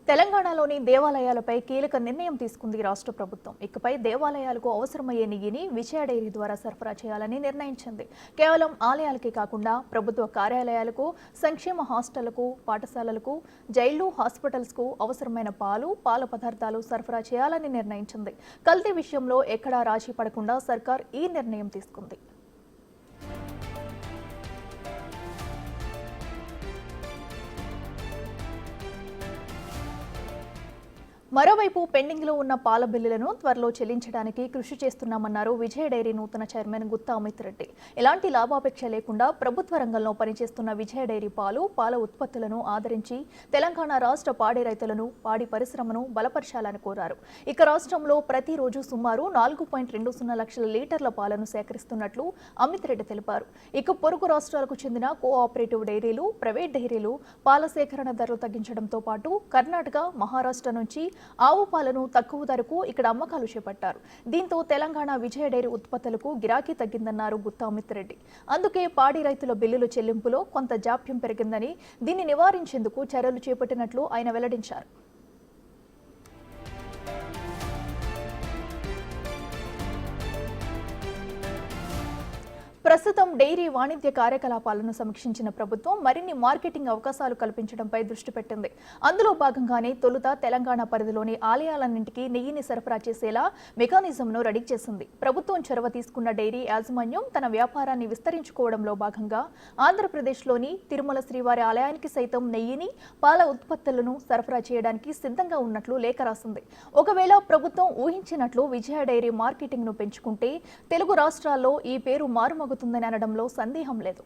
తెలంగాణలోని దేవాలయాలపై కీలక నిర్ణయం తీసుకుంది రాష్ట్ర ప్రభుత్వం. ఇకపై దేవాలయాలకు అవసరమయ్యే నెయ్యిని విజయ డైరీ ద్వారా సరఫరా చేయాలని నిర్ణయించింది. కేవలం ఆలయాలకే కాకుండా ప్రభుత్వ కార్యాలయాలకు, సంక్షేమ హాస్టళ్లకు, పాఠశాలలకు, జైళ్లు, హాస్పిటల్స్కు అవసరమైన పాల పదార్థాలు సరఫరా చేయాలని నిర్ణయించింది. కల్తీ విషయంలో ఎక్కడా రాజీ పడకుండా సర్కార్ ఈ నిర్ణయం తీసుకుంది. మరోవైపు పెండింగ్లో ఉన్న పాల బిల్లులను త్వరలో చెల్లించడానికి కృషి చేస్తున్నామన్నారు విజయ డైరీ నూతన చైర్మన్ గుత్తా అమిత్ రెడ్డి. ఎలాంటి లాభాపేక్ష లేకుండా ప్రభుత్వ రంగంలో పనిచేస్తున్న విజయ డైరీ పాల ఉత్పత్తులను ఆదరించి తెలంగాణ రాష్ట్ర పాడి రైతులను, పాడి పరిశ్రమను బలపరచాలని కోరారు. ఇక రాష్ట్రంలో ప్రతిరోజు సుమారు 4.20 లక్షల లీటర్ల పాలను సేకరిస్తున్నట్లు అమిత్ రెడ్డి తెలిపారు. ఇక పొరుగు రాష్ట్రాలకు చెందిన కోఆపరేటివ్ డైరీలు, ప్రైవేట్ డైరీలు పాల సేకరణ ధరలు తగ్గించడంతో పాటు కర్ణాటక, మహారాష్ట్ర నుంచి ఆవు పాలను తక్కువ ధరకు ఇక్కడ అమ్మకాలు చేపట్టారు. దీంతో తెలంగాణ విజయ డైరీ ఉత్పత్తులకు గిరాకీ తగ్గిందన్నారు గుత్తా అమిత్ రెడ్డి. అందుకే పాడి రైతుల బిల్లుల చెల్లింపులో కొంత జాప్యం పెరిగిందని, దీన్ని నివారించేందుకు చర్యలు చేపట్టినట్లు ఆయన వెల్లడించారు. ప్రస్తుతం డైరీ వాణిజ్య కార్యకలాపాలను సమీక్షించిన ప్రభుత్వం మరిన్ని మార్కెటింగ్ అవకాశాలు కల్పించడంపై దృష్టి పెట్టింది. అందులో భాగంగానే తొలుత తెలంగాణ పరిధిలోని ఆలయాలన్నింటికీ నెయ్యిని సరఫరా చేసేలా మెకానిజంను రెడీ చేసింది. ప్రభుత్వం చొరవ తీసుకున్న డైరీ యాజమాన్యం తన వ్యాపారాన్ని విస్తరించుకోవడంలో భాగంగా ఆంధ్రప్రదేశ్లోని తిరుమల శ్రీవారి ఆలయానికి సైతం నెయ్యిని, పాల ఉత్పత్తులను సరఫరా చేయడానికి సిద్ధంగా ఉన్నట్లు లేఖ రాసింది. ఒకవేళ ప్రభుత్వం ఊహించినట్లు విజయ డైరీ మార్కెటింగ్ను పెంచుకుంటే తెలుగు రాష్ట్రాల్లో ఈ పేరు మారుమోగుతుందని అనడంలో సందేహం లేదు.